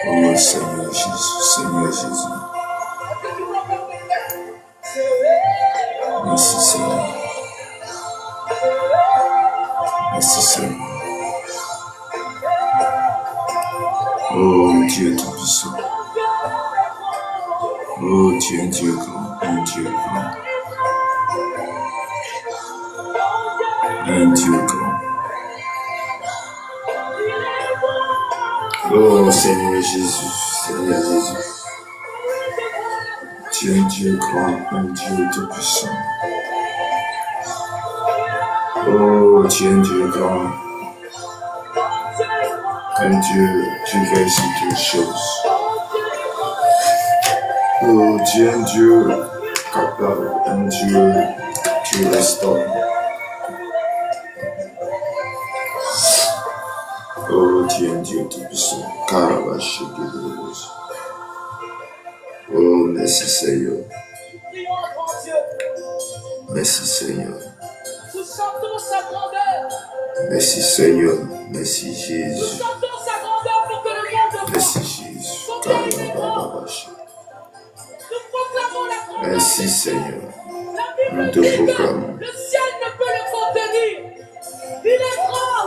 Oh Seigneur Jésus, Seigneur Jésus. Merci Seigneur. Merci Seigneur. Oh Dieu Tout-Puissant. Oh tu es un Dieu grand, un Dieu grand. Un Dieu grand. Oh Seigneur Jésus, Seigneur Jésus. Tu es un Dieu grand, un Dieu Tout-Puissant. Oh, tu es un Dieu grand, un Dieu qui réussit toutes choses. Oh, tu es un Dieu capable, un Dieu qui restaure. Oh, tu es un Dieu Tout-Puissant. Oh, merci Seigneur. Merci Seigneur. Merci Seigneur. Merci Jésus. Merci Jésus. Merci Seigneur. Nous te proclamons. Le ciel ne peut le contenir. Il est grand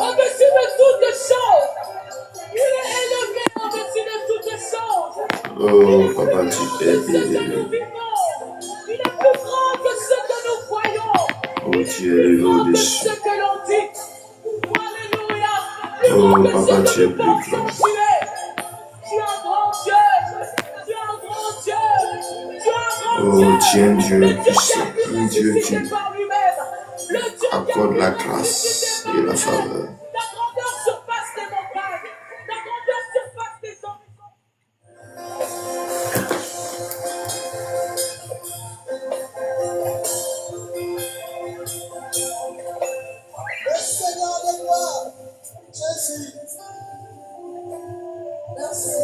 au-dessus de toutes choses. Il est élevé au-dessus de toutes choses. Oh, Papa, tu es élevé. Il est plus grand que ce que nous voyons. Oh, tu es élevé au-dessus. Ce que l'on dit. Alléluia. Oh, Papa, tu es plus grand. Tu es un grand Dieu. Tu es un grand Dieu. Tu es un grand Dieu. Oh, tu es un Dieu puissant, un Dieu qui accorde la grâce et la faveur. Ta grandeur surpasse tes montagnes. Ta grandeur surpasse tes horizons. Le Seigneur de gloire, Jésus. Merci.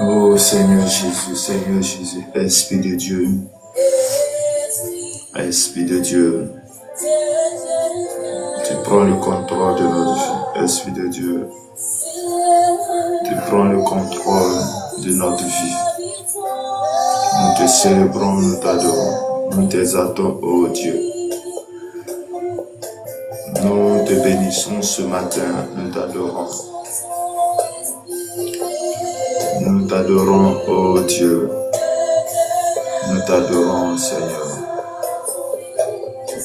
Oh Seigneur Jésus, Seigneur Jésus, Esprit de Dieu, Esprit de Dieu, tu prends le contrôle de notre vie, Esprit de Dieu, tu prends le contrôle de notre vie. Nous te célébrons, nous t'adorons, nous t'exaltons, oh Dieu. Nous te bénissons ce matin, nous t'adorons. Nous t'adorons, oh Dieu. Nous t'adorons, Seigneur.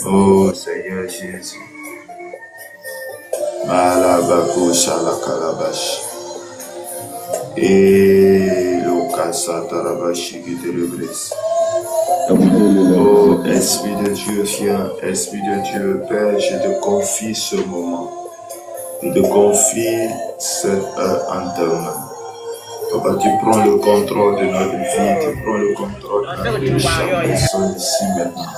Oh Seigneur Jésus. Malabako shalakalabash. Et l'okasa tarabashi qui te le blesse. Oh, Esprit de Dieu, viens, Esprit de Dieu, Père, je te confie ce moment. Je te confie cette heure en tes mains. Papa, tu prends le contrôle de notre vie, tu prends le contrôle de la vie de chaque personne ici maintenant.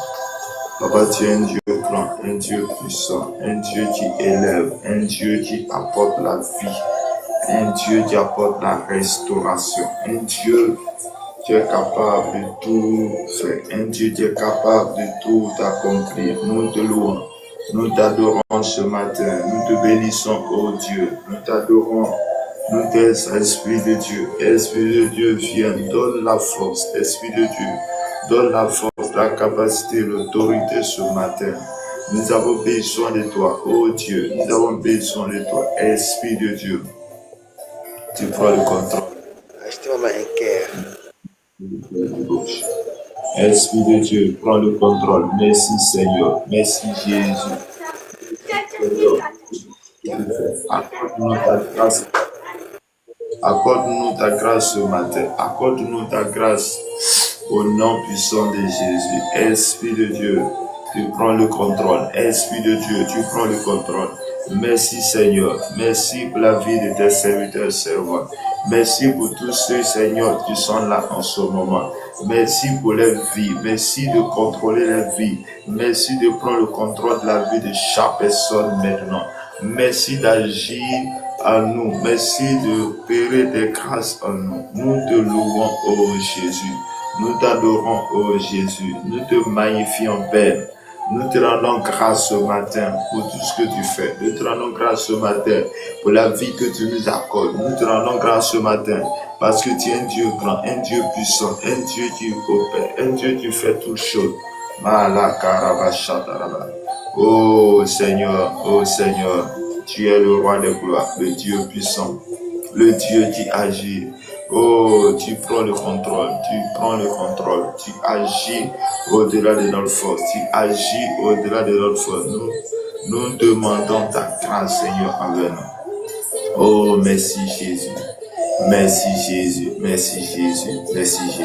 Papa, tu es un Dieu grand, un Dieu puissant, un Dieu qui élève, un Dieu qui apporte la vie, un Dieu qui apporte la restauration, un Dieu qui est capable de tout faire, un Dieu qui est capable de tout accomplir. Nous te louons, nous t'adorons ce matin, nous te bénissons, ô Dieu, nous t'adorons. Nous t'aidons, Esprit de Dieu. Esprit de Dieu, viens, donne la force. Esprit de Dieu, donne la force, la capacité, l'autorité ce matin. Nous avons besoin de toi, oh Dieu. Nous avons besoin de toi, Esprit de Dieu. Tu prends le contrôle. Esprit de Dieu, prends le contrôle. Merci Seigneur. Merci Jésus. Accorde-nous ta grâce. Accorde-nous ta grâce ce matin. Accorde-nous ta grâce au nom puissant de Jésus. Esprit de Dieu, tu prends le contrôle. Esprit de Dieu, tu prends le contrôle. Merci Seigneur. Merci pour la vie de tes serviteurs servants. Merci pour tous ceux, Seigneur, qui sont là en ce moment. Merci pour leur vie. Merci de contrôler leur vie. Merci de prendre le contrôle de la vie de chaque personne maintenant. Merci d'agir à nous. Merci d'opérer des grâces en nous. Nous te louons, ô Jésus. Nous t'adorons, ô Jésus. Nous te magnifions, Père. Nous te rendons grâce ce matin pour tout ce que tu fais. Nous te rendons grâce ce matin pour la vie que tu nous accordes. Nous te rendons grâce ce matin parce que tu es un Dieu grand, un Dieu puissant, un Dieu qui opère, un Dieu qui fait toutes choses. Oh Seigneur, tu es le roi des gloires, le Dieu puissant, le Dieu qui agit. Oh, tu prends le contrôle, tu agis au-delà de notre force, tu agis au-delà de notre force. Nous demandons ta grâce, Seigneur, envers nous. Oh, merci Jésus, merci Jésus, merci Jésus, merci Jésus.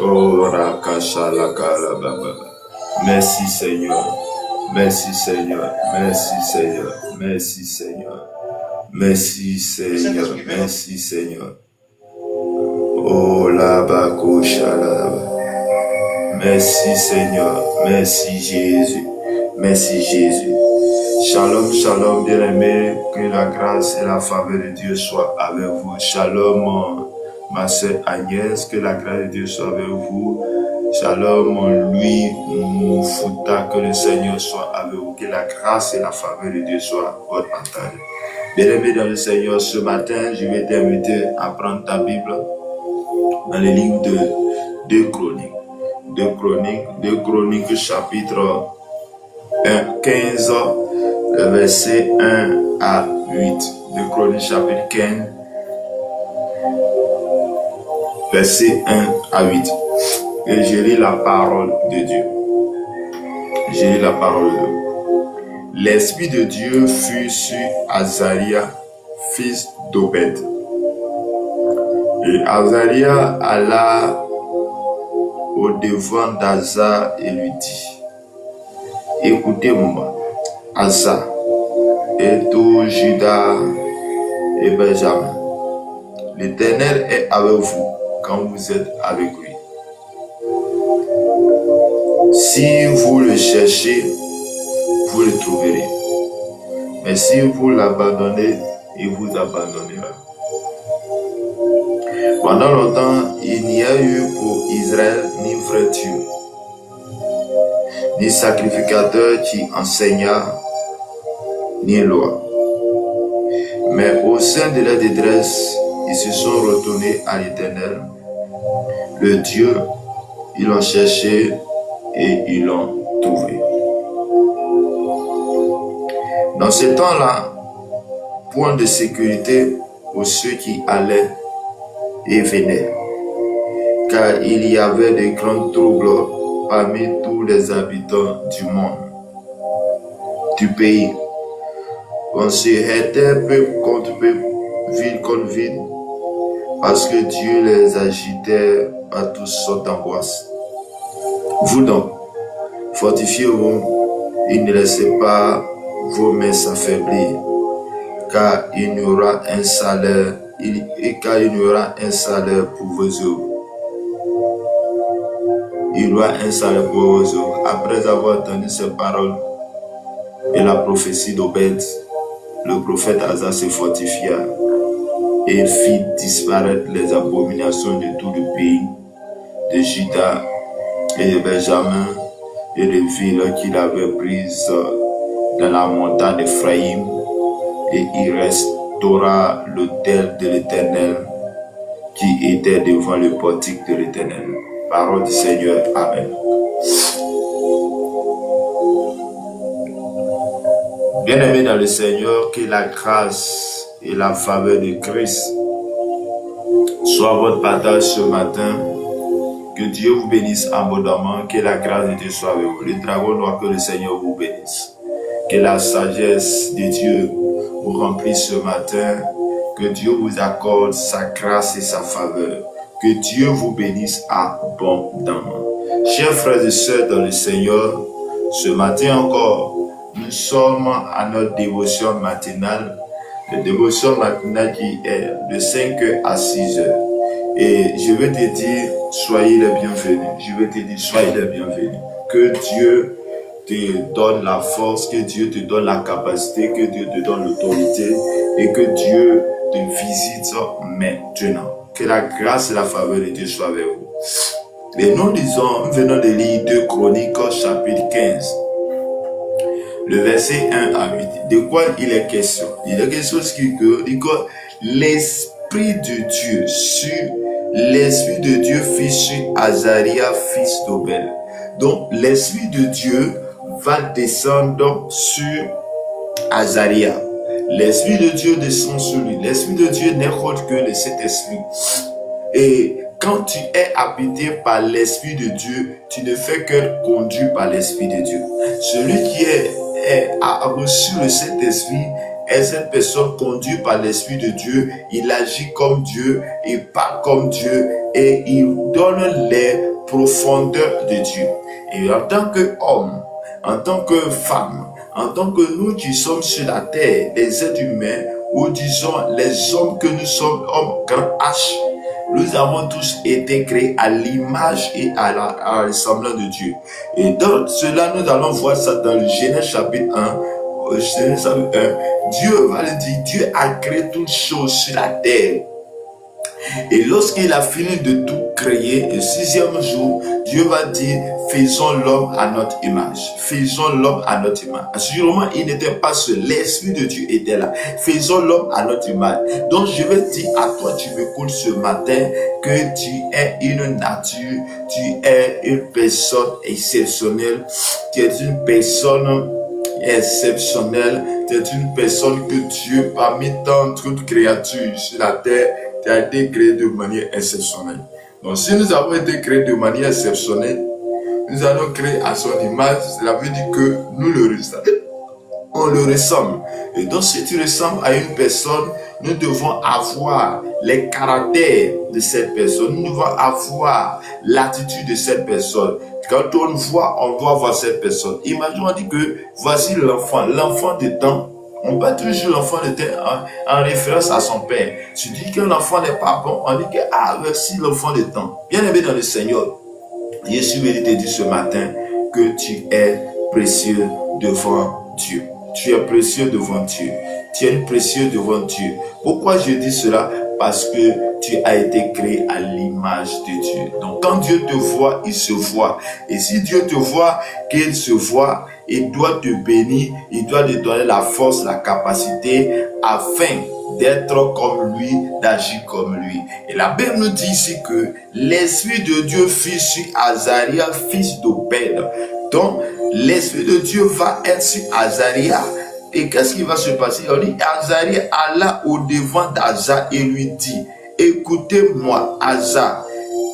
Oh, Rakashalakala. Merci Seigneur, merci Seigneur, merci Seigneur, merci Seigneur. Merci Seigneur, merci Seigneur. Oh la bakoshala. Merci Seigneur, merci Jésus, merci Jésus. Shalom, shalom bien-aimés, que la grâce et la faveur de Dieu soient avec vous. Shalom ma sœur Agnès, que la grâce de Dieu soit avec vous. Shalom Louis Moufuta, que le Seigneur soit avec vous. Que la grâce et la faveur de Dieu soient votre partage. Bien-aimé dans le Seigneur, ce matin, je vais t'inviter à prendre ta Bible dans le livre de 2 Chroniques. 2 Chroniques, chapitre 15, verset 1 à 8. 2 Chroniques, chapitre 15, verset 1 à 8. Et je lis la parole de Dieu. Je lis la parole de Dieu. L'Esprit de Dieu fut sur Azaria, fils d'Obed. Et Azaria alla au devant d'Asa et lui dit: Écoutez-moi, Asa, et tout Juda et Benjamin. L'Éternel est avec vous quand vous êtes avec lui. Si vous le cherchez, vous le trouverez. Mais si vous l'abandonnez, il vous abandonnera. Pendant longtemps, il n'y a eu pour Israël ni vrai Dieu, ni sacrificateur qui enseigna, ni loi. Mais au sein de la détresse, ils se sont retournés à l'Éternel, le Dieu. Ils l'ont cherché et ils l'ont trouvé. Dans ce temps-là, point de sécurité pour ceux qui allaient et venaient, car il y avait de grands troubles parmi tous les habitants du monde, du pays. On se hâtait peuple contre peuple, ville contre ville, parce que Dieu les agitait par toutes sortes d'angoisses. Vous donc, fortifiez-vous et ne laissez pas vos mains s'affaiblir, car il y aura un salaire, pour vos œuvres. Il y aura un salaire pour vos œuvres. Après avoir entendu ces paroles et la prophétie d'Obed, le prophète Asa se fortifia et il fit disparaître les abominations de tout le pays, de Juda et de Benjamin, et les villes qu'il avait prises dans la montagne d'Ephraïm, et il restaura l'autel de l'Éternel qui était devant le portique de l'Éternel. Parole du Seigneur. Amen. Bien-aimés dans le Seigneur, que la grâce et la faveur de Christ soient votre partage ce matin. Que Dieu vous bénisse abondamment, que la grâce de Dieu soit avec vous. Le dragon noir, que le Seigneur vous bénisse. Que la sagesse de Dieu vous remplisse ce matin. Que Dieu vous accorde sa grâce et sa faveur. Que Dieu vous bénisse abondamment. Chers frères et sœurs dans le Seigneur, ce matin encore, nous sommes à notre dévotion matinale. La dévotion matinale qui est de 5h à 6h. Et je vais te dire, soyez les bienvenus. Je vais te dire, soyez les bienvenus. Que Dieu te donne la force, que Dieu te donne la capacité, que Dieu te donne l'autorité et que Dieu te visite maintenant. Que la grâce et la faveur de Dieu soient avec vous. Et nous venons de lire 2 Chroniques chapitre 15. Le verset 1 à 8. De quoi il est question? Il est question que l'Esprit de Dieu fut sur Azaria, fils d'Obed. Donc, l'Esprit de Dieu va descendre sur Azaria. L'Esprit de Dieu descend sur lui. L'Esprit de Dieu n'est autre que le Saint-Esprit. Et quand tu es habité par l'Esprit de Dieu, tu ne fais que conduit par l'Esprit de Dieu. Celui qui a reçu le Saint-Esprit est cette personne conduite par l'Esprit de Dieu. Il agit comme Dieu, il parle comme Dieu et il donne les profondeurs de Dieu. Et en tant qu'homme, en tant que femme, en tant que nous qui sommes sur la terre, les êtres humains, ou disons les hommes que nous sommes, hommes grand H, nous avons tous été créés à l'image et à la ressemblance de Dieu. Et dans cela, nous allons voir ça dans le Genèse chapitre 1. Genèse chapitre 1, Dieu va le dire, Dieu a créé toutes choses sur la terre. Et lorsqu'il a fini de tout créer, le 6e jour, Dieu va dire, faisons l'homme à notre image. Faisons l'homme à notre image. Sûrement, il n'était pas seul. L'Esprit de Dieu était là. Faisons l'homme à notre image. Donc, je vais dire à toi, tu m'écoutes ce matin, que tu es une nature, tu es une personne exceptionnelle, tu es une personne exceptionnelle, tu es une personne que Dieu, parmi tant d'autres créatures sur la terre, tu as été créé de manière exceptionnelle. Donc, si nous avons été créés de manière exceptionnelle, nous allons créer à son image. Cela veut dire que nous le ressemblons. On le ressemble. Et donc, si tu ressembles à une personne, nous devons avoir les caractères de cette personne. Nous devons avoir l'attitude de cette personne. Quand on voit, on doit voir cette personne. Imaginons, on dit que voici l'enfant de temps. On bat toujours l'enfant de temps en référence à son père. Tu dis que l'enfant n'est pas bon, on dit que voici l'enfant de temps. Bien aimé dans le Seigneur, je suis venu te dire ce matin que tu es précieux devant Dieu. Tu es précieux devant Dieu. Tu es précieux devant Dieu. Pourquoi je dis cela? Parce que tu as été créé à l'image de Dieu. Donc quand Dieu te voit, il se voit. Et si Dieu te voit, qu'il se voit, il doit te bénir, il doit te donner la force, la capacité afin d'être comme lui, d'agir comme lui. Et la Bible nous dit ici que l'Esprit de Dieu fut sur Azaria, fils d'Obed. Donc l'Esprit de Dieu va être sur Azaria. Et qu'est-ce qui va se passer? On dit, Azaria alla au devant d'Asa et lui dit, écoutez-moi, Asa,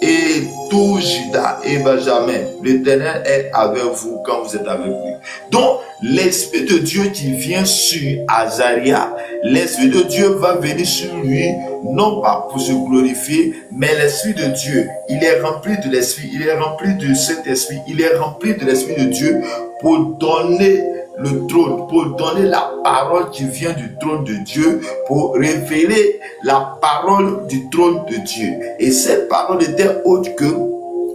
et tout Juda et Benjamin. L'Éternel est avec vous quand vous êtes avec lui. Donc, l'Esprit de Dieu qui vient sur Azaria, l'Esprit de Dieu va venir sur lui, non pas pour se glorifier, mais l'Esprit de Dieu, il est rempli de l'Esprit, il est rempli de cet Esprit, il est rempli de l'Esprit de Dieu pour donner le trône, pour donner la parole qui vient du trône de Dieu, pour révéler la parole du trône de Dieu. Et cette parole était autre que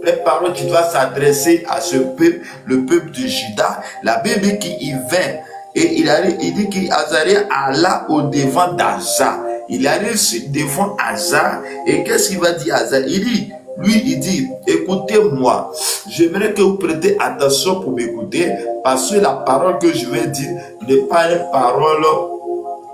les paroles qui doivent s'adresser à ce peuple, le peuple de Juda. La Bible dit qu'il vint et il dit qu'Azaria alla au devant d'Aza. Il arrive devant Aza et qu'est-ce qu'il va dire Aza? Il dit, écoutez-moi, j'aimerais que vous prêtez attention pour m'écouter parce que la parole que je vais dire n'est pas une parole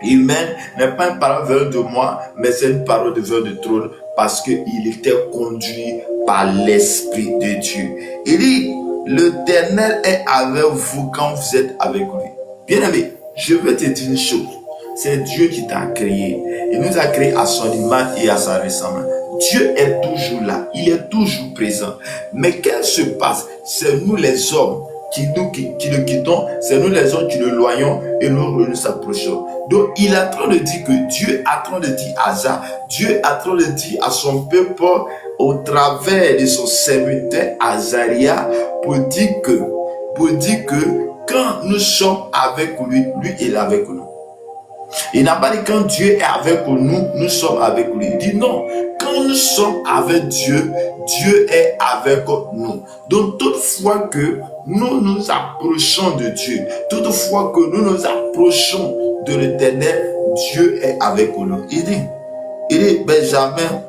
humaine, n'est pas une parole venant de moi, mais c'est une parole de venant du trône parce qu'il était conduit par l'Esprit de Dieu. Il dit, l'Éternel est avec vous quand vous êtes avec lui. Bien-aimé, je veux te dire une chose. C'est Dieu qui t'a créé. Il nous a créé à son image et à sa ressemblance. Dieu est toujours là. Il est toujours présent. Mais qu'est-ce qui se passe? C'est nous les hommes qui le quittons. C'est nous les hommes qui le loignons et nous s'approchons. Donc, il est en train de dire que Dieu est en train de dire à Aza. Dieu est en train de dire à son peuple au travers de son serviteur Azaria pour dire que quand nous sommes avec lui, lui il est avec nous. Il n'a pas dit quand Dieu est avec nous, nous sommes avec lui. Il dit non, quand nous sommes avec Dieu, Dieu est avec nous. Donc toutefois que nous nous approchons de Dieu, toutefois que nous nous approchons de l'Éternel, Dieu est avec nous. Il dit Benjamin,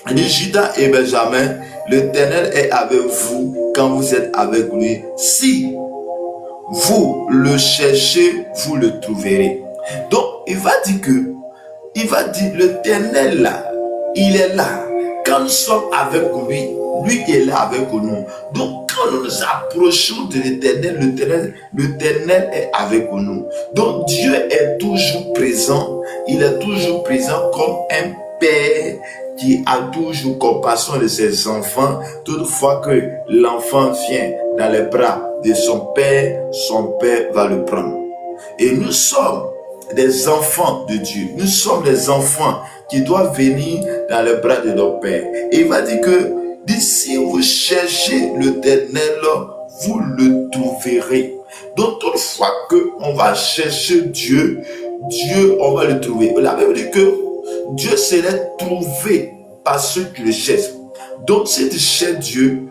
il dit Juda et Benjamin, l'Éternel est avec vous quand vous êtes avec lui. Si vous le cherchez, vous le trouverez. Donc, il va dire l'Éternel là, il est là. Quand nous sommes avec lui, lui est là avec nous. Donc, quand nous nous approchons de l'Éternel, l'Éternel est avec nous. Donc, Dieu est toujours présent. Il est toujours présent comme un père qui a toujours compassion de ses enfants. Toutefois que l'enfant vient dans les bras de son père va le prendre. Et nous sommes des enfants de Dieu. Nous sommes des enfants qui doivent venir dans les bras de notre Père. Et il va dire que si vous cherchez l'Éternel, vous le trouverez. Donc, toutefois qu'on va chercher Dieu, on va le trouver. La Bible dit que Dieu serait trouvé par ceux qui le cherchent. Donc, si tu cherches Dieu,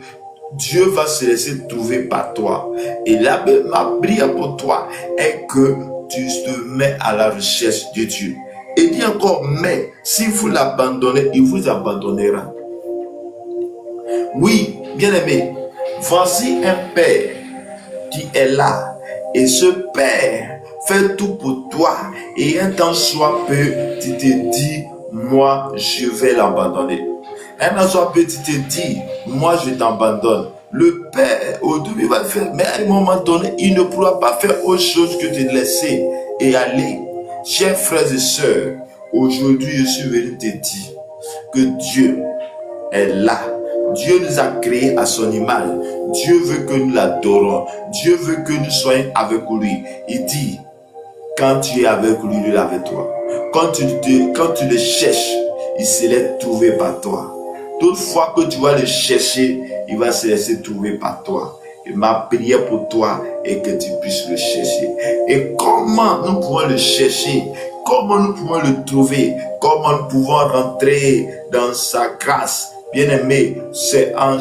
Dieu va se laisser trouver par toi. Et ma prière pour toi est que tu te mets à la recherche de Dieu. Et dit encore, mais si vous l'abandonnez, il vous abandonnera. Oui, bien aimé, voici un père qui est là. Et ce père fait tout pour toi. Et un temps soit peu, tu te dis, moi, je vais l'abandonner. Un temps soit peu, tu te dis, moi, je t'abandonne. Le Père, au début, va le faire, mais à un moment donné, il ne pourra pas faire autre chose que de laisser et aller. Chers frères et sœurs, aujourd'hui, je suis venu te dire que Dieu est là. Dieu nous a créés à son image. Dieu veut que nous l'adorons. Dieu veut que nous soyons avec lui. Il dit, quand tu es avec lui, il est avec toi. Quand tu le cherches, il se laisse trouver par toi. Toutefois que tu vas le chercher, il va se laisser trouver par toi. Et ma prière pour toi est que tu puisses le chercher. Et comment nous pouvons le chercher? Comment nous pouvons le trouver? Comment nous pouvons rentrer dans sa grâce? Bien-aimé, c'est en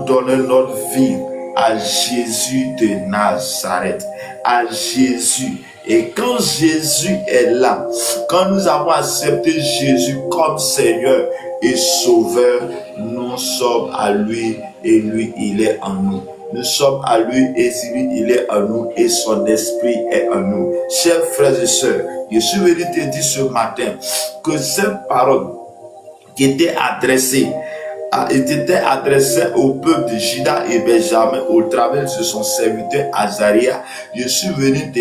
donnant notre vie à Jésus de Nazareth. À Jésus. Et quand Jésus est là, quand nous avons accepté Jésus comme Seigneur et Sauveur, nous sommes à lui et lui, il est en nous. Nous sommes à lui et lui, il est en nous et son esprit est en nous. Chers frères et sœurs, je suis venu te dire ce matin que cette parole qui était adressée était adressé au peuple de Juda et Benjamin au travers de son serviteur Azaria. Je suis venu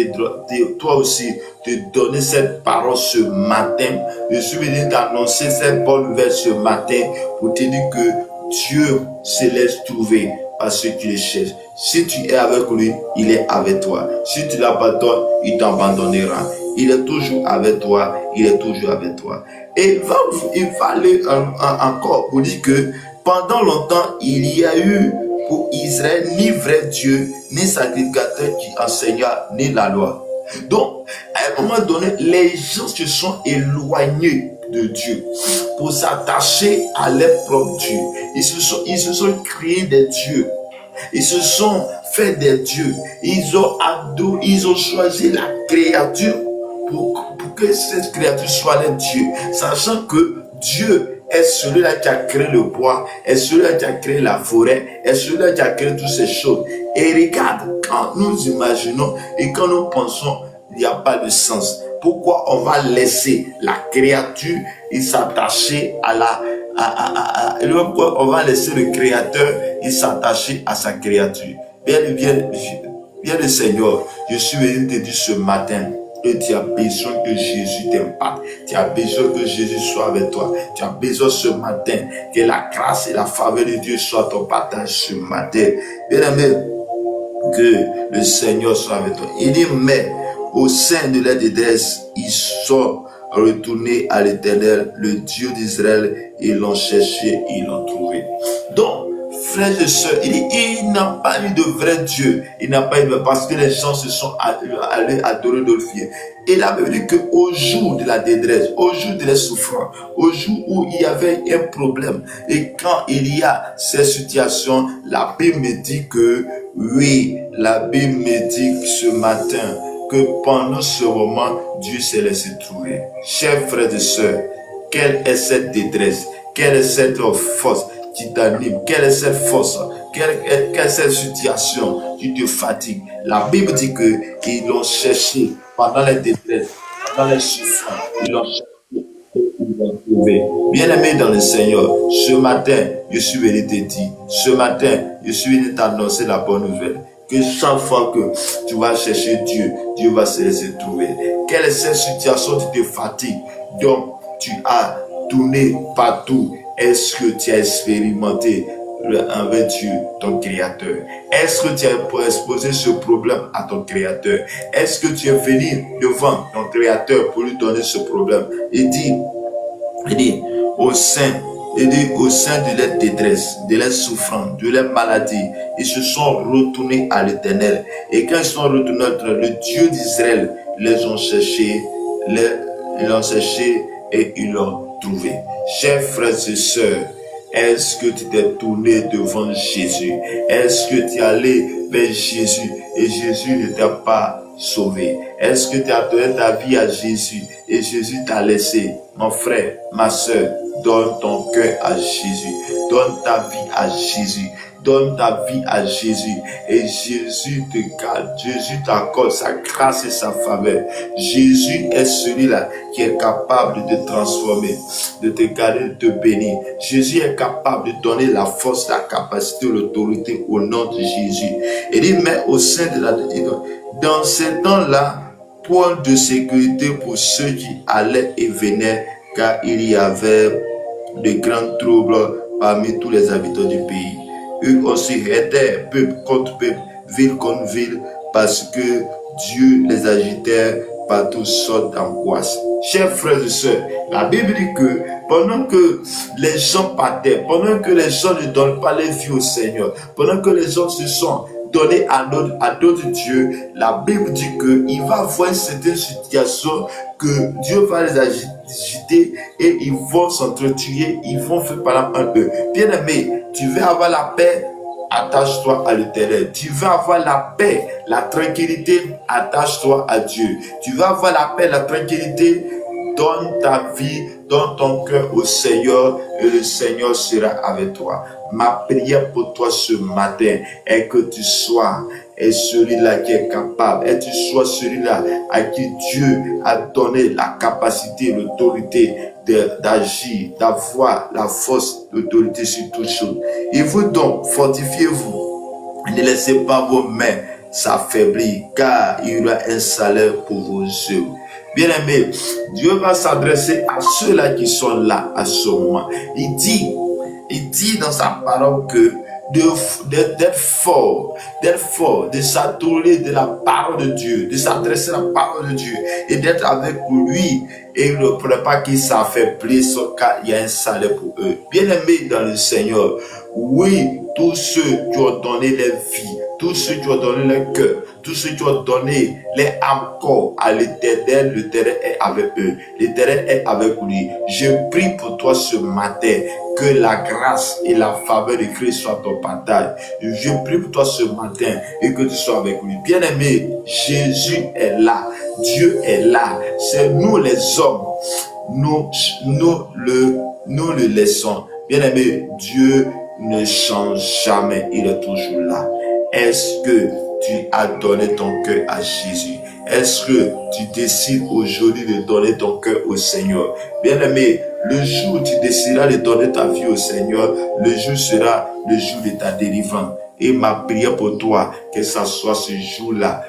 toi aussi te donner cette parole ce matin. Je suis venu t'annoncer cette bonne nouvelle ce matin pour te dire que Dieu se laisse trouver par ceux qui le cherchent. Si tu es avec lui, il est avec toi. Si tu l'abandonnes, il t'abandonnera. Il est toujours avec toi. Il est toujours avec toi. Et il va aller encore pour dire que pendant longtemps, il y a eu pour Israël ni vrai Dieu, ni sacrificateur qui enseigna, ni la loi. Donc, à un moment donné, les gens se sont éloignés de Dieu pour s'attacher à leur propre Dieu. Ils se sont créés des dieux. Ils se sont fait des dieux. Ils ont choisi la créature pour que cette créature soit leur Dieu, sachant que Dieu est celui-là qui a créé le bois, est celui-là qui a créé la forêt, est celui-là qui a créé toutes ces choses. Et regarde, quand nous imaginons et quand nous pensons, il n'y a pas de sens. Pourquoi on va laisser la créature et s'attacher pourquoi on va laisser le créateur et s'attacher à sa créature? Bien le Seigneur, je suis venu te dire ce matin que tu as besoin que Jésus t'impacte. Tu as besoin que Jésus soit avec toi. Tu as besoin ce matin que la grâce et la faveur de Dieu soient ton partage ce matin. Bien aimé, que le Seigneur soit avec toi. Il dit, mais au sein de leur détresse, ils sont retournés à l'Éternel, le Dieu d'Israël, et l'ont cherché, et l'ont trouvé. Donc, frères et sœurs, il n'a pas eu de vrai Dieu. Il n'a pas eu de, parce que les gens se sont allés adorer d'autres filles. Et la Bible dit qu'au jour de la détresse, au jour de la souffrance, au jour où il y avait un problème, et quand il y a ces situations, la Bible me dit que, oui, la Bible me dit ce matin, que pendant ce moment, Dieu s'est laissé trouver. Chers frères et sœurs, quelle est cette détresse? Quelle est cette force qui t'anime? Quelle est cette force? Quelle est cette situation qui te fatigue? La Bible dit qu'ils l'ont cherché pendant les détresses, pendant les souffrances. Ils l'ont cherché et ils l'ont trouvé. Bien-aimé dans le Seigneur, ce matin, je suis venu te dire, ce matin, je suis venu t'annoncer la bonne nouvelle. Que chaque fois que tu vas chercher Dieu, Dieu va se laisser trouver. Quelle est cette situation qui te fatigue? Donc, tu as tourné partout. Est-ce que tu as expérimenté avec Dieu, ton Créateur? Est-ce que tu as exposé ce problème à ton Créateur? Est-ce que tu es venu devant ton Créateur pour lui donner ce problème? Il dit au sein de leur détresse, de leur souffrance, de leur maladie, ils se sont retournés à l'Éternel. Et quand ils sont retournés à l'Éternel, le Dieu d'Israël les ont cherchés, ils l'ont cherché et ils l'ont trouvé. Chers frères et sœurs, est-ce que tu t'es tourné devant Jésus? Est-ce que tu es allé vers Jésus et Jésus ne t'a pas sauvé? Est-ce que tu as donné ta vie à Jésus et Jésus t'a laissé? Mon frère, ma soeur, donne ton cœur à Jésus. Donne ta vie à Jésus. Donne ta vie à Jésus et Jésus te garde. Jésus t'accorde sa grâce et sa faveur. Jésus est celui-là qui est capable de te transformer, de te garder, de te bénir. Jésus est capable de donner la force, la capacité, l'autorité au nom de Jésus. Et il met au sein de dans ces temps-là, point de sécurité pour ceux qui allaient et venaient, car il y avait de grands troubles parmi tous les habitants du pays. Eux aussi étaient peuple contre peuple, ville contre ville, parce que Dieu les agitait par toutes sortes d'angoisses. Chers frères et sœurs, la Bible dit que pendant que les gens partaient, pendant que les gens ne donnent pas les vies au Seigneur, pendant que les gens se sont donnés à d'autres dieux, la Bible dit qu'il va y avoir certaines situations que Dieu va les agiter et ils vont s'entretuer, ils vont faire par exemple un peu. Bien aimé, tu veux avoir la paix, attache-toi à l'Éternel. Tu veux avoir la paix, la tranquillité, attache-toi à Dieu. Tu veux avoir la paix, la tranquillité, donne ta vie, donne ton cœur au Seigneur et le Seigneur sera avec toi. Ma prière pour toi ce matin est que tu sois celui-là qui est capable, et tu sois celui-là à qui Dieu a donné la capacité, l'autorité d'agir, d'avoir la force, l'autorité sur toutes choses. Et vous donc, fortifiez-vous. Ne laissez pas vos mains s'affaiblir, car il y aura un salaire pour vos œuvres. Bien-aimé, Dieu va s'adresser à ceux-là qui sont là à ce moment. Il dit dans sa parole que d'être fort, de s'adorer de la parole de Dieu, de s'adresser à la parole de Dieu et d'être avec lui. Et il ne pourrait pas qu'ils s'affaiblissent car il y a un salaire pour eux. Bien-aimés dans le Seigneur, oui, tous ceux qui ont donné leur vie, tous ceux qui ont donné leur cœur, tous ceux qui ont donné leur âme corps à l'Éternel, l'Éternel est avec eux, l'Éternel est avec lui. Je prie pour toi ce matin que la grâce et la faveur de Christ soient ton partage. Je prie pour toi ce matin et que tu sois avec lui. Bien-aimé, Jésus est là, Dieu est là, c'est nous les hommes, nous le laissons. Bien-aimé, Dieu ne change jamais, il est toujours là. Est-ce que tu as donné ton cœur à Jésus? Est-ce que tu décides aujourd'hui de donner ton cœur au Seigneur? Bien-aimé, le jour où tu décideras de donner ta vie au Seigneur, le jour sera le jour de ta délivrance. Et ma prière pour toi, que ça soit ce jour-là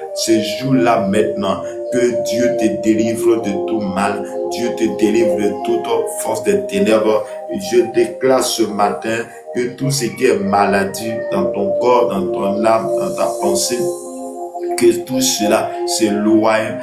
maintenant, que Dieu te délivre de tout mal, Dieu te délivre de toute force des ténèbres. Je déclare ce matin que tout ce qui est maladie dans ton corps, dans ton âme, dans ta pensée, que tout cela s'éloigne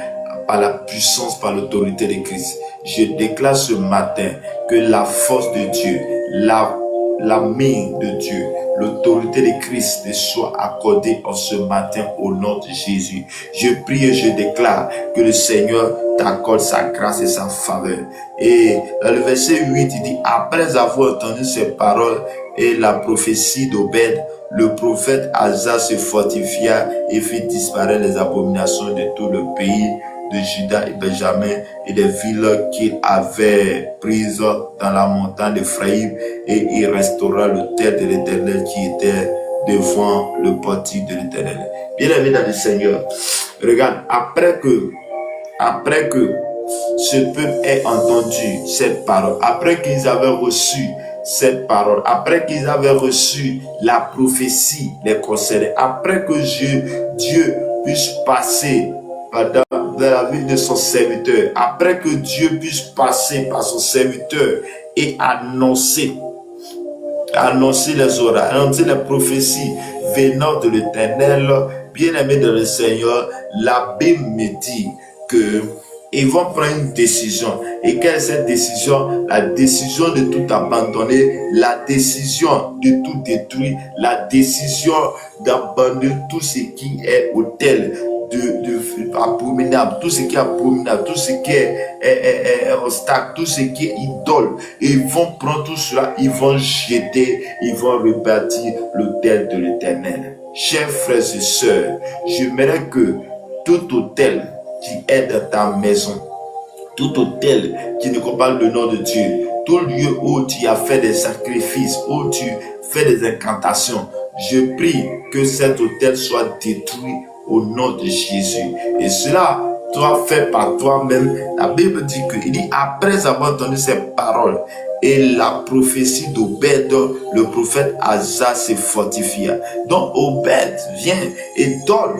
par la puissance, par l'autorité de Christ. Je déclare ce matin que la force de Dieu, la main de Dieu, l'autorité de Christ te soit accordée en ce matin au nom de Jésus. Je prie et je déclare que le Seigneur t'accorde sa grâce et sa faveur. Et dans le verset 8, il dit, après avoir entendu ces paroles et la prophétie d'Obed, le prophète Asa se fortifia et fit disparaître les abominations de tout le pays de Juda et Benjamin et des villes qu'il avait prises dans la montagne d'Ephraïm, et il restaura l'autel de l'Éternel qui était devant le portique de l'Éternel. Bien-aimé dans le Seigneur, regarde, après que ce peuple ait entendu cette parole, après qu'ils avaient reçu cette parole, après qu'ils avaient reçu la prophétie les concernant, après que Dieu puisse passer dans la vie de son serviteur, après que Dieu puisse passer par son serviteur et annoncer les oracles, annoncer les prophéties venant de l'Éternel, bien-aimé dans le Seigneur, la Bible me dit que ils vont prendre une décision. Et quelle est cette décision? La décision de tout abandonner, la décision de tout détruire, la décision d'abandonner tout ce qui est autel, abominable, tout ce qui est abominable, tout ce qui est obstacle, tout ce qui est idole. Et ils vont prendre tout cela, ils vont jeter, ils vont rebâtir l'autel de l'Éternel. Chers frères et sœurs, j'aimerais que tout autel qui est dans ta maison, tout autel qui ne comprend pas le nom de Dieu, tout lieu où tu as fait des sacrifices, où tu fais des incantations, je prie que cet autel soit détruit au nom de Jésus. Et cela doit faire par toi-même. La Bible dit que, il dit, après avoir entendu ces paroles et la prophétie d'Obed, le prophète Asa se fortifia. Donc Obed vient et donne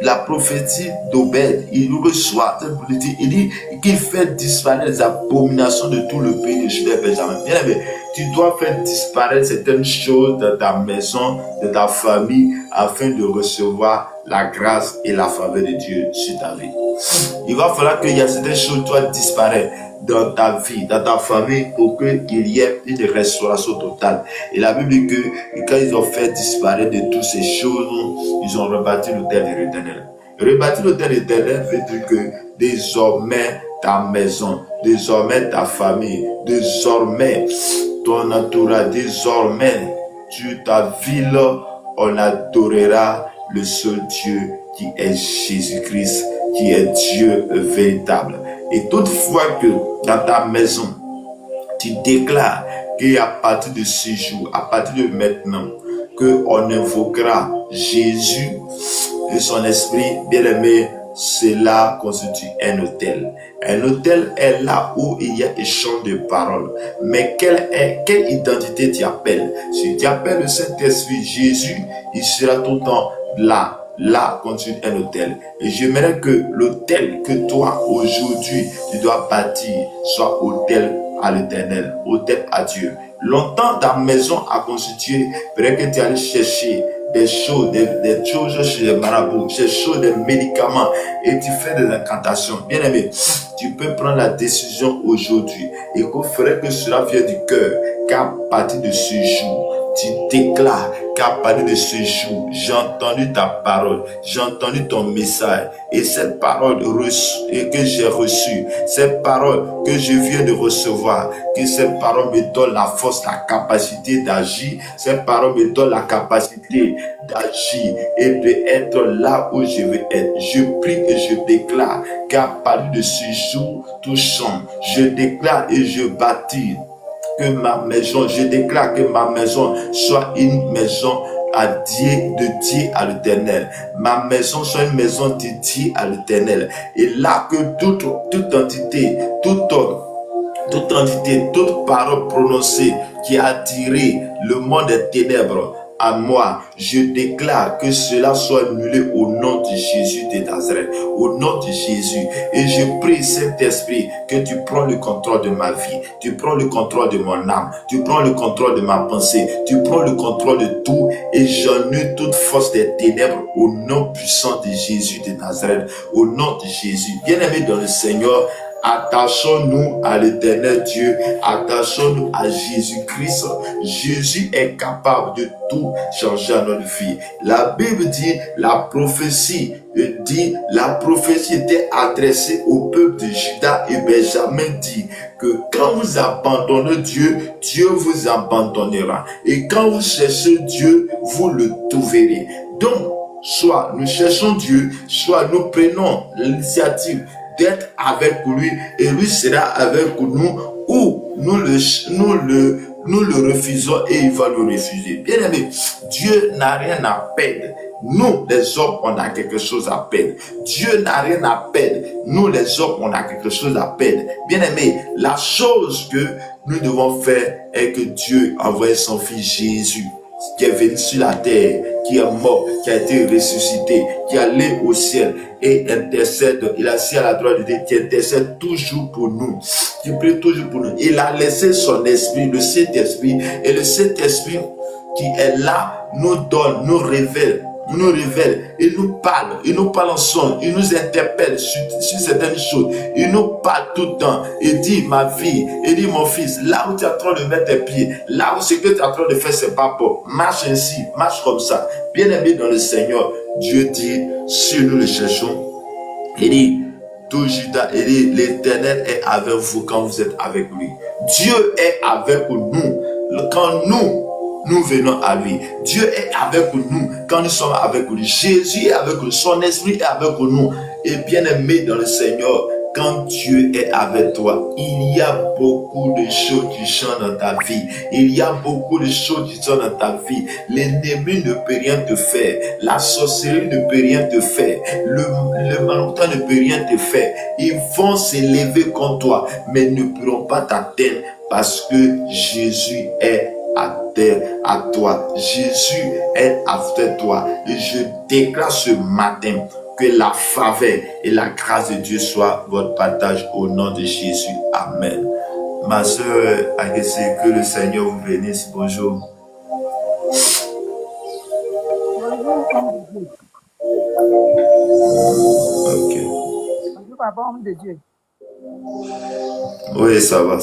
la prophétie d'Obed, il reçoit cette prophétie, il dit qu'il fait disparaître les abominations de tout le pays de Juda et Benjamin. Bien aimé, tu dois faire disparaître certaines choses de ta maison, de ta famille, afin de recevoir la grâce et la faveur de Dieu sur ta vie. Il va falloir qu'il y ait certaines choses qui doivent disparaître dans ta vie, dans ta famille, pour qu'il y ait une restauration totale. Et la Bible dit que quand ils ont fait disparaître de toutes ces choses, ils ont rebâti l'autel de l'Éternel. Rebâtir l'autel de l'Éternel veut dire que désormais ta maison, désormais ta famille, désormais ton entourage, désormais ta ville, on adorera le seul Dieu qui est Jésus-Christ, qui est Dieu véritable. Et toutefois que dans ta maison, tu déclares qu'à partir de ce jour, à partir de maintenant, qu'on invoquera Jésus et son esprit, bien-aimé, cela constitue un autel. Un autel est là où il y a échange de paroles. Mais quelle identité tu appelles? Si tu appelles le Saint-Esprit Jésus, il sera tout le temps là. Là constitue un autel. Et j'aimerais que l'autel que toi, aujourd'hui, tu dois bâtir soit autel à l'Éternel, autel à Dieu. Longtemps, ta maison a constitué, peut-être que tu allais chercher des choses, des choses chez les marabouts, des choses, des médicaments, et tu fais des incantations. Bien aimé, tu peux prendre la décision aujourd'hui, et qu'il faudrait que cela vienne du cœur, qu'à partir de ce jour, tu déclares qu'à partir de ce jour, j'ai entendu ta parole, j'ai entendu ton message, et cette parole que j'ai reçue, cette parole que je viens de recevoir, que cette parole me donne la force, la capacité d'agir, cette parole me donne la capacité d'agir et d'être là où je veux être. Je prie et je déclare qu'à partir de ce jour, tout change. Je déclare et je bâtis que ma maison, je déclare que ma maison soit une maison de Dieu à l'Éternel. Ma maison soit une maison dédiée à l'Éternel. Et là que toute entité, toute parole prononcée qui a attiré le monde des ténèbres à moi, je déclare que cela soit annulé au nom de Jésus de Nazareth, au nom de Jésus. Et je prie, Saint-Esprit, que tu prends le contrôle de ma vie, tu prends le contrôle de mon âme, tu prends le contrôle de ma pensée, tu prends le contrôle de tout, et j'annule toute force des ténèbres au nom puissant de Jésus de Nazareth, au nom de Jésus. Bien-aimés dans le Seigneur, attachons-nous à l'Éternel Dieu, attachons-nous à Jésus-Christ. Jésus est capable de tout changer à notre vie. La Bible dit, la prophétie était adressée au peuple de Juda, et Benjamin dit que quand vous abandonnez Dieu, Dieu vous abandonnera. Et quand vous cherchez Dieu, vous le trouverez. Donc, soit nous cherchons Dieu, soit nous prenons l'initiative d'être avec lui, et lui sera avec nous, ou nous le refusons et il va nous refuser. Bien aimé, Dieu n'a rien à perdre. Nous, les hommes, on a quelque chose à perdre. Dieu n'a rien à perdre. Nous, les hommes, on a quelque chose à perdre. Bien aimé, la chose que nous devons faire est que Dieu a envoyé son fils Jésus, qui est venu sur la terre, qui est mort, qui a été ressuscité, qui est allé au ciel et intercède. Il a assis à la droite de Dieu, qui intercède toujours pour nous, qui prie toujours pour nous. Il a laissé son esprit, le Saint-Esprit, et le Saint-Esprit qui est là nous donne, nous révèle, il nous parle en son, il nous interpelle sur certaines choses, il nous parle tout le temps, il dit ma vie, il dit mon fils, là où tu es en train de mettre tes pieds, là où ce que tu es en train de faire c'est pas bon, marche ainsi, marche comme ça. Bien aimé dans le Seigneur, Dieu dit, si nous le cherchons, il dit, tout Judas, il dit, l'Éternel est avec vous quand vous êtes avec lui. Dieu est avec nous quand nous venons à lui. Dieu est avec nous quand nous sommes avec lui. Jésus est avec nous. Son esprit est avec nous. Et bien aimé dans le Seigneur, quand Dieu est avec toi, il y a beaucoup de choses qui changent dans ta vie. Il y a beaucoup de choses qui changent dans ta vie. L'ennemi ne peut rien te faire. La sorcellerie ne peut rien te faire. Le malfaiteur ne peut rien te faire. Ils vont s'élever contre toi, mais ne pourront pas t'atteindre parce que Jésus est à toi. Jésus est avec toi. Et je déclare ce matin que la faveur et la grâce de Dieu soient votre partage au nom de Jésus. Amen. Ma soeur Aguesse, que le Seigneur vous bénisse. Bonjour. Ok. Bonjour, papa, homme de Dieu. Oui, ça va.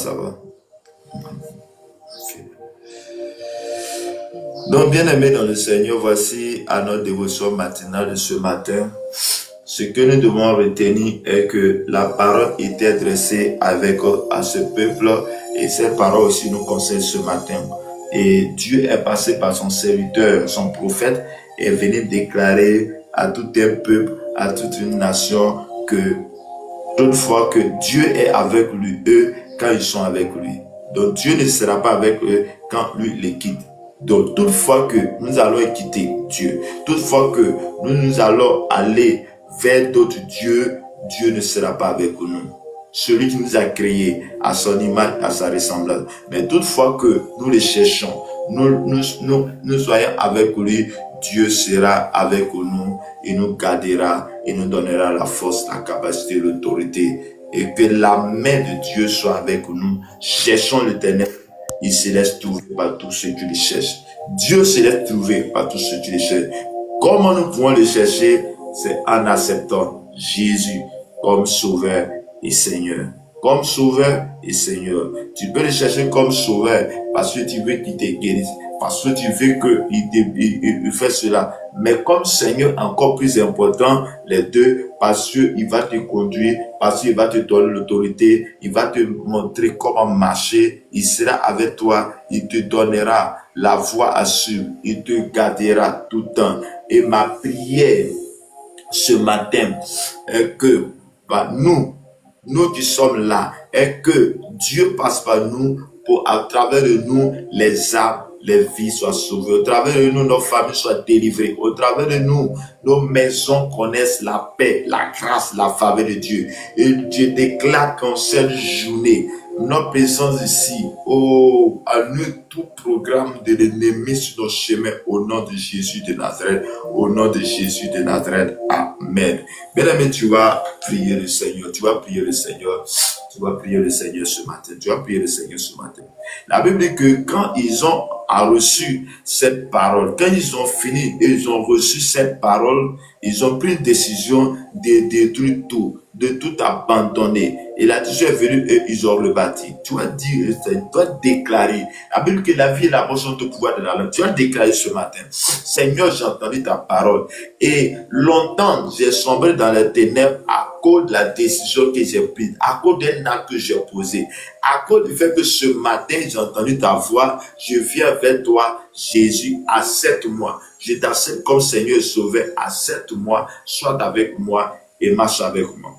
Donc, bien aimé dans le Seigneur, voici à notre dévotion matinale de ce matin. Ce que nous devons retenir est que la parole était adressée à ce peuple, et cette parole aussi nous concerne ce matin. Et Dieu est passé par son serviteur, son prophète, et est venu déclarer à tout un peuple, à toute une nation que toutefois que Dieu est avec lui, eux, quand ils sont avec lui. Donc Dieu ne sera pas avec eux quand lui les quitte. Donc, toutefois que nous allons quitter Dieu, toutefois que nous allons aller vers d'autres dieux, Dieu ne sera pas avec nous. Celui qui nous a créés à son image, à sa ressemblance. Mais toutefois que nous les cherchons, nous soyons avec lui, Dieu sera avec nous, il nous gardera, il nous donnera la force, la capacité, l'autorité. Et que la main de Dieu soit avec nous. Cherchons l'Éternel, il se laisse trouver par tous ceux qui le cherchent. Dieu se laisse trouver par tous ceux qui le cherchent. Comment nous pouvons le chercher? C'est en acceptant Jésus comme Sauveur et Seigneur. Comme Sauveur et Seigneur. Tu peux le chercher comme Sauveur parce que tu veux qu'il te guérisse, parce que tu veux qu'il fasse cela. Mais comme Seigneur, encore plus important, les deux, parce qu'il va te conduire, parce qu'il va te donner l'autorité, il va te montrer comment marcher, il sera avec toi, il te donnera la voie à suivre, il te gardera tout le temps. Et ma prière ce matin est que nous qui sommes là, est que Dieu passe par nous pour, à travers de nous, les âmes, les vies soient sauvées. Au travers de nous, nos familles soient délivrées. Au travers de nous, nos maisons connaissent la paix, la grâce, la faveur de Dieu. Et Dieu déclare qu'en cette journée, notre présence ici, annule tout programme de l'ennemi sur nos chemins au nom de Jésus de Nazareth. Au nom de Jésus de Nazareth. Amen. Bien-aimé, tu vas prier le Seigneur. Tu vas prier le Seigneur. Tu vas prier le Seigneur ce matin. Tu vas prier le Seigneur ce matin. La Bible dit que quand ils ont reçu cette parole, quand ils ont fini et ils ont reçu cette parole, ils ont pris une décision de détruire tout, de tout abandonner. Et la décision est venue et ils ont rebâti. Tu vas dire, tu dois déclarer. La Bible dit que la vie et la mort sont au pouvoir de la langue. Tu vas déclarer ce matin. Seigneur, j'ai entendu ta parole. Et longtemps, j'ai sombré dans les ténèbres à cause de la décision que j'ai prise, à cause d'un acte que j'ai posé, à cause du fait que ce matin, j'ai entendu ta voix. Je viens vers toi, Jésus, accepte-moi. Je t'accepte comme Seigneur et Sauveur. Accepte-moi, sois avec moi et marche avec moi.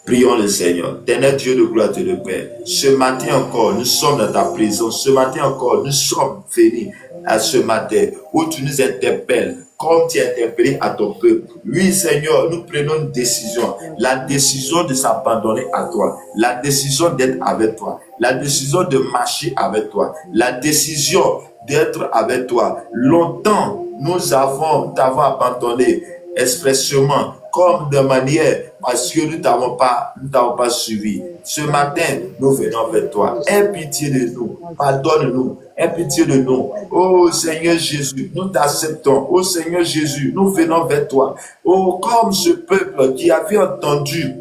Prions le Seigneur. Éternel Dieu de gloire et de paix. Ce matin encore, nous sommes dans ta présence. Ce matin encore, nous sommes venus à ce matin où tu nous interpelles comme tu as interpellé à ton peuple. Oui, Seigneur, nous prenons une décision. La décision de s'abandonner à toi. La décision d'être avec toi. La décision de marcher avec toi. La décision d'être avec toi. Longtemps, nous t'avons abandonné expressément, comme de manière, parce que nous t'avons pas suivi. Ce matin, nous venons vers toi. Aie pitié de nous. Pardonne-nous. Aie pitié de nous. Oh Seigneur Jésus, nous t'acceptons. Oh Seigneur Jésus, nous venons vers toi. Oh, comme ce peuple qui avait entendu,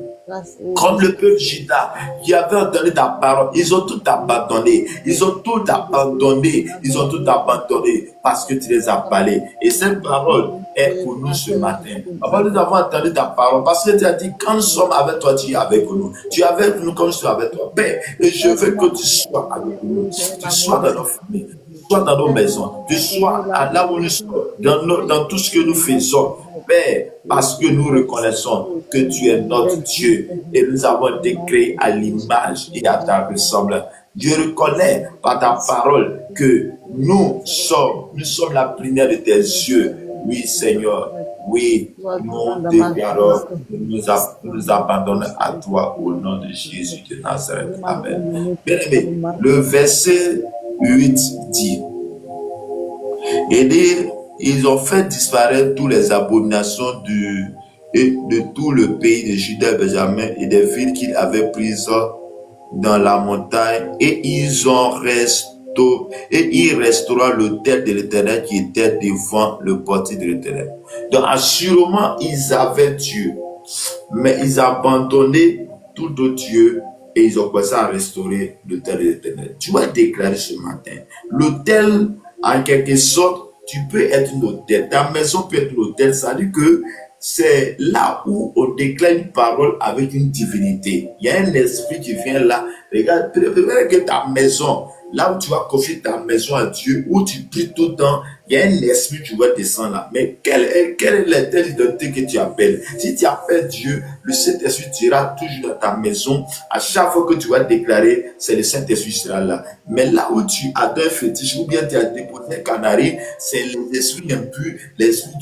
comme le peuple Juda qui avait entendu ta parole, ils ont tout abandonné. Ils ont tout abandonné. Ils ont tout abandonné parce que tu les as parlé. Et cette parole est pour nous ce matin. Avant, nous avons entendu ta parole parce que tu as dit, quand nous sommes avec toi, tu es avec nous. Tu es avec nous comme je suis avec toi. Père, et je veux que tu sois avec nous. Tu sois dans nos familles. Tu sois dans nos maisons. Tu sois là où nous sommes. Dans tout ce que nous faisons. Père, parce que nous reconnaissons que tu es notre Dieu et nous avons été créés à l'image et à ta ressemblance. Je reconnais par ta parole que nous sommes la première de tes yeux. Oui, Seigneur, oui, nous déclarons, nous abandonnons à toi au nom de Jésus de Nazareth. Amen. Bien-aimé, le verset 8 dit, et ils ont fait disparaître toutes les abominations de tout le pays de Juda et Benjamin et des villes qu'ils avaient prises dans la montagne, et ils restaurèrent l'autel de l'Éternel qui était devant le portail de l'Éternel. Donc assurément ils avaient Dieu, mais ils abandonnaient tout d'autres dieux et ils ont commencé à restaurer l'autel de l'Éternel. Tu vas déclarer ce matin, l'autel en quelque sorte, tu peux être un autel. Ta maison peut être un autel. Ça veut dire que c'est là où on déclare une parole avec une divinité. Il y a un esprit qui vient là. Regarde, préfère que ta maison là où tu vas confier ta maison à Dieu, où tu pries tout le temps, il y a un esprit qui va descendre là. Mais quelle est la telle identité que tu appelles? Si tu appelles Dieu, le Saint-Esprit sera toujours dans ta maison. À chaque fois que tu vas déclarer, c'est le Saint-Esprit qui sera là. Mais là où tu as un fétiche, ou bien tu as déposé un canari, c'est les esprits impurs, l'esprit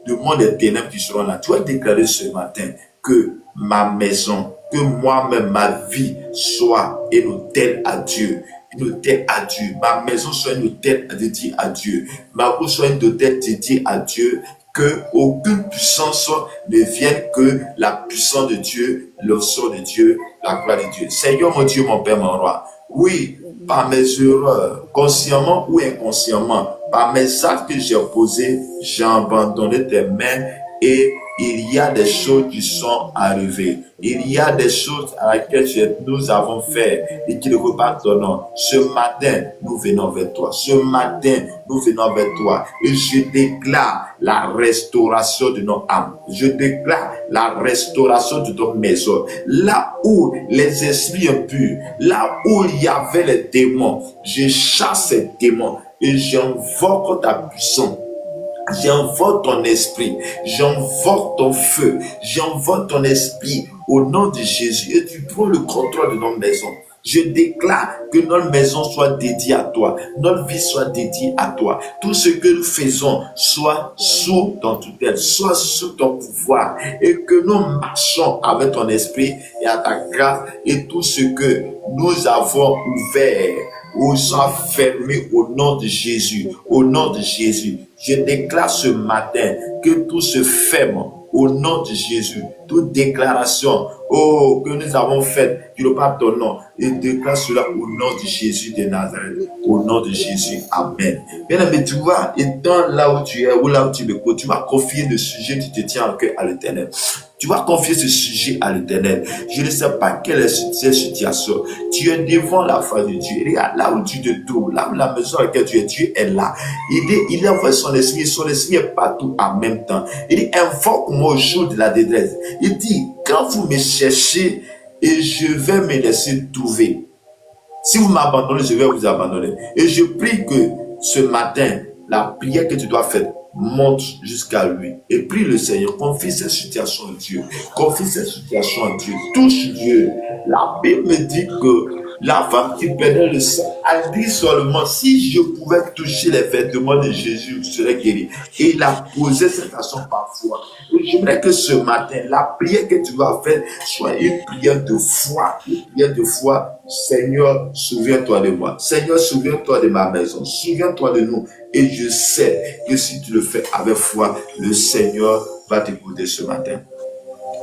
du monde des ténèbres qui seront là. Tu vas déclarer ce matin que ma maison, que moi-même, ma vie soit un hôtel à Dieu. Une hôtel à Dieu. Ma maison soit une hôtel dédiée à Dieu. Ma vie soit une hôtel dédiée à Dieu. Que aucune puissance ne vienne que la puissance de Dieu, le sort de Dieu, la gloire de Dieu. Seigneur mon Dieu, mon Père, mon roi. Oui, par mes erreurs, consciemment ou inconsciemment, par mes actes que j'ai posés, j'ai abandonné tes mains et il y a des choses qui sont arrivées. Il y a des choses à laquelle nous avons fait et qui ne vous pardonnons. Ce matin, nous venons vers toi. Ce matin, nous venons vers toi. Et je déclare la restauration de nos âmes. Je déclare la restauration de nos maisons. Là où les esprits impurs, là où il y avait les démons, je chasse ces démons et j'invoque ta puissance. J'envoie ton esprit, j'envoie ton feu, j'envoie ton esprit au nom de Jésus et tu prends le contrôle de nos maisons. Je déclare que notre maison soit dédiée à toi, notre vie soit dédiée à toi. Tout ce que nous faisons soit sous ton tutelle, soit sous ton pouvoir et que nous marchons avec ton esprit et à ta grâce et tout ce que nous avons ouvert ou soit fermé au nom de Jésus, au nom de Jésus. Je déclare ce matin que tout se ferme au nom de Jésus. Toute déclaration, que nous avons faite, tu ne pas ton nom, et déclare cela au nom de Jésus de Nazareth, au nom de Jésus. Amen. Bien aimé, tu vois, étant là où tu es, ou là où tu m'écoutes, tu vas confier le sujet qui te tient en cœur à l'Éternel. Tu vas confier ce sujet à l'Éternel. Je ne sais pas quelle est cette situation. Tu es devant la face de Dieu. Regarde, là où tu te trouves, là où la maison à laquelle tu es, Dieu est là. Il envoie son esprit est partout en même temps. Il dit, invoque-moi au jour de la détresse. Il dit, quand vous me cherchez, et je vais me laisser trouver. Si vous m'abandonnez, je vais vous abandonner. Et je prie que ce matin, la prière que tu dois faire monte jusqu'à lui. Et prie le Seigneur, confie cette situation à Dieu. Confie cette situation à Dieu. Touche Dieu. La Bible me dit que la femme qui perdait le sang, elle dit seulement, si je pouvais toucher les vêtements de Jésus, je serais guéri. Et il a posé cette action parfois. Et j'aimerais que ce matin, la prière que tu vas faire soit une prière de foi. Une prière de foi. Seigneur, souviens-toi de moi. Seigneur, souviens-toi de ma maison. Souviens-toi de nous. Et je sais que si tu le fais avec foi, le Seigneur va t'écouter ce matin.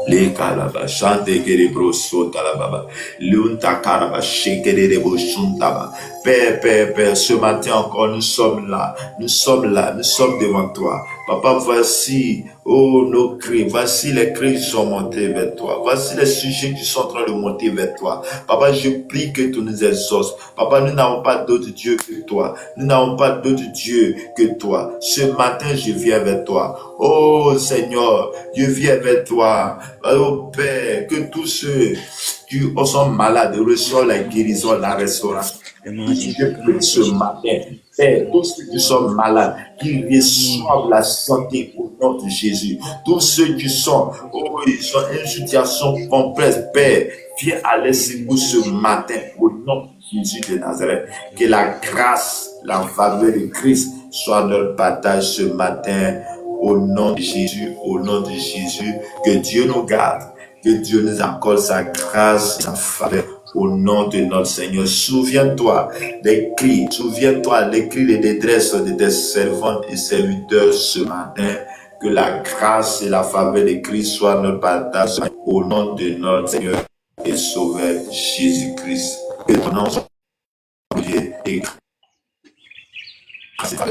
Les kalaba chante gerebro sota la baba lunta karaba shekere rebo chuntaba. Père, ce matin encore nous sommes là, nous sommes devant toi. Papa, voici, nos cris, voici les cris qui sont montés vers toi, voici les sujets qui sont en train de monter vers toi. Papa, je prie que tu nous exauces. Papa, nous n'avons pas d'autre Dieu que toi, nous n'avons pas d'autre Dieu que toi. Ce matin, je viens vers toi. Oh Seigneur, je viens vers toi. Oh Père, que tous ceux qui sont malades reçoivent la guérison, la restauration. Je prie ce matin, Père, tous ceux qui sont malades, qu'ils reçoivent la santé au nom de Jésus. Tous ceux qui sont, ils sont en situation complexe, Père, viens à leur secours ce matin au nom de Jésus de Nazareth. Que la grâce, la faveur de Christ soit notre partage ce matin au nom de Jésus, au nom de Jésus. Que Dieu nous garde, que Dieu nous accorde sa grâce, sa faveur. Au nom de notre Seigneur, souviens-toi des cris, des cris de détresse de tes servantes et serviteurs ce matin. Que la grâce et la faveur de Christ soient notre partage au nom de notre Seigneur et Sauveur Jésus-Christ. Que ton nom soit et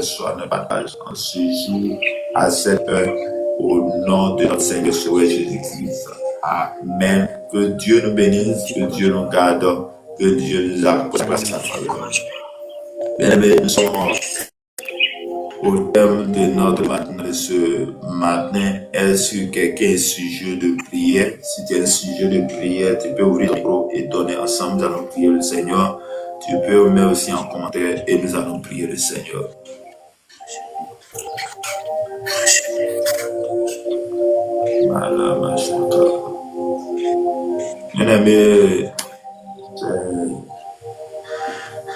soit notre partage en ce jour, à cette heure, au nom de notre Seigneur et Sauveur Jésus-Christ. Amen. Que Dieu nous bénisse, que Dieu nous garde, que Dieu nous accorde sa faveur. Bien-aimés, nous sommes au thème de notre matin de ce matin. Est-ce que quelqu'un est sujet de prière? Si tu es un sujet de prière, tu peux ouvrir ton micro et donner ensemble. Nous allons prier le Seigneur. Tu peux mettre aussi en commentaire et nous allons prier le Seigneur. Voilà, ma chère. Bien-aimés,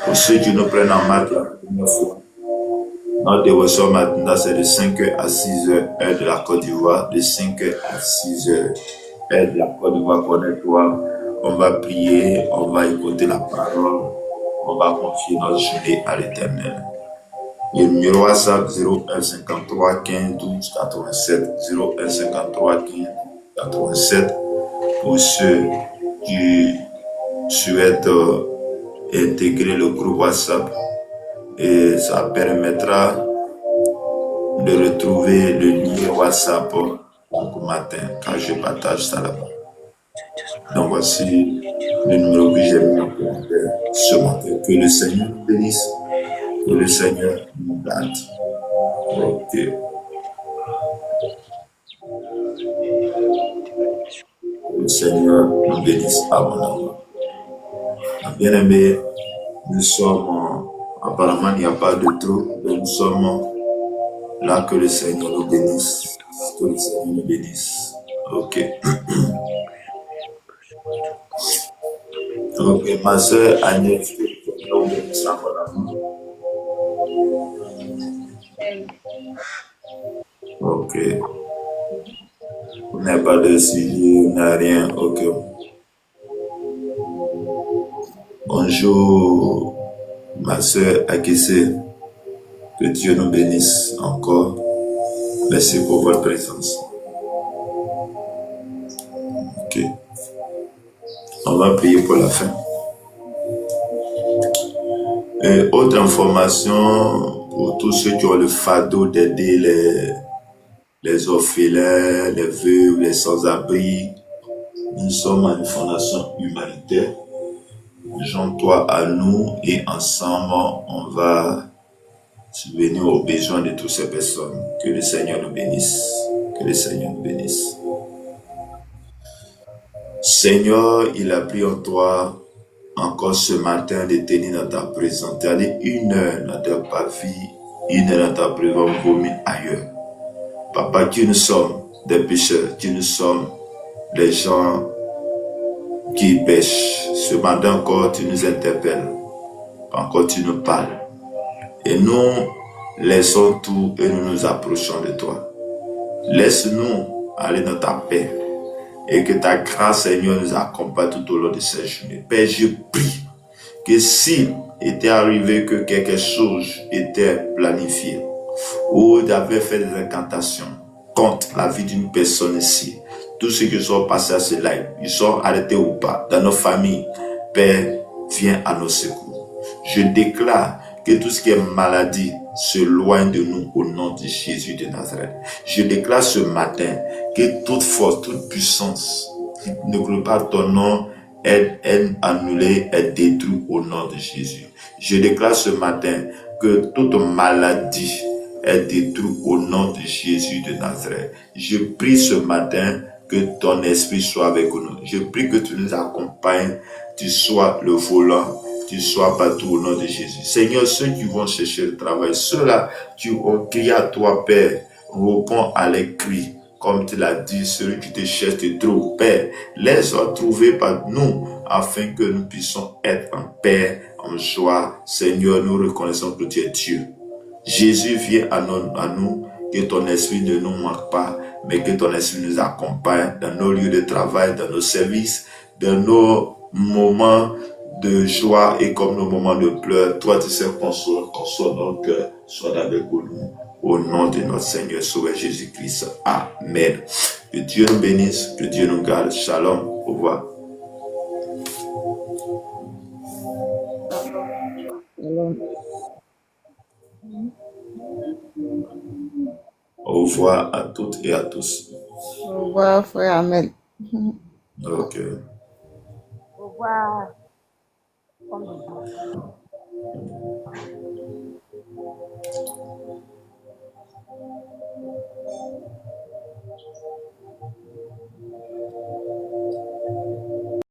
pour ceux qui nous prennent en marque la première fois, notre dévotion maintenant, c'est de 5h à 6h, heure de la Côte d'Ivoire. De 5h à 6h, heure de la Côte d'Ivoire, connecte-toi. On va prier, on va écouter la parole, on va confier notre journée à l'Éternel. Le numéro WhatsApp 01 53 15 12 87, 01 53 15 87, pour ceux qui souhaitent intégrer le groupe WhatsApp, et ça permettra de retrouver le lien WhatsApp au matin quand je partage ça là-bas. Donc voici le numéro que j'ai mis en commentaire ce matin. Que le Seigneur nous bénisse, que le Seigneur nous garde. Ok. Que le Seigneur nous bénisse abondamment. Bien-aimés, nous sommes, apparemment il n'y a pas de trop, mais nous sommes là. Que le Seigneur nous bénisse. Que le Seigneur nous bénisse. Ok. Ok, ma soeur Agnès, nous bénisse abondamment. Ok. Vous n'avez pas de suivi, vous n'avez rien. Ok. Bonjour, ma soeur Akissé. Que Dieu nous bénisse encore. Merci pour votre présence. Ok. On va prier pour la fin. Et autre information pour tous ceux qui ont le fardeau d'aider les orphelins, les veuves, les sans-abri. Nous sommes une fondation humanitaire. Joins-toi à nous et ensemble, on va subvenir aux besoins de toutes ces personnes. Que le Seigneur nous bénisse. Que le Seigneur nous bénisse. Seigneur, il a pris en toi encore ce matin de tenir dans ta présence. D'aller 1 heure dans ta vie, 1 heure dans ta présence, vomir ailleurs. Papa, qui nous sommes des pécheurs, qui nous sommes des gens qui pêchent. Ce matin encore, tu nous interpelles. Encore, tu nous parles. Et nous laissons tout et nous nous approchons de toi. Laisse-nous aller dans ta paix. Et que ta grâce, Seigneur, nous accompagne tout au long de cette journée. Père, je prie que s'il était arrivé que quelque chose était planifié, ou d'avait fait des incantations contre la vie d'une personne ici, tous ceux qui sont passés à ce live, ils sont arrêtés ou pas, dans nos familles, Père, viens à nos secours. Je déclare que tout ce qui est maladie s'éloigne de nous au nom de Jésus de Nazareth. Je déclare ce matin que toute force, toute puissance qui ne glorifie pas ton nom est annulée, est détruite au nom de Jésus. Je déclare ce matin que toute maladie est détruite au nom de Jésus de Nazareth. Je prie ce matin que ton esprit soit avec nous. Je prie que tu nous accompagnes, tu sois le volant, tu sois partout au nom de Jésus. Seigneur, ceux qui vont chercher le travail, ceux-là qui ont crié à toi, Père, réponds à les cris. Comme tu l'as dit, celui qui te cherche te trouve, Père. Laisse-les trouver par nous, afin que nous puissions être en paix, en joie. Seigneur, nous reconnaissons que tu es Dieu. Jésus, viens à nous, que ton esprit ne nous manque pas, mais que ton esprit nous accompagne dans nos lieux de travail, dans nos services, dans nos moments de joie et comme nos moments de pleurs. Toi, tu sais, console notre cœur, sois avec nous. Au nom de notre Seigneur Sauveur Jésus-Christ. Amen. Que Dieu nous bénisse, que Dieu nous garde. Shalom. Au revoir. Au revoir à toutes et à tous. Au revoir, frère Ahmed. Ok. Au revoir.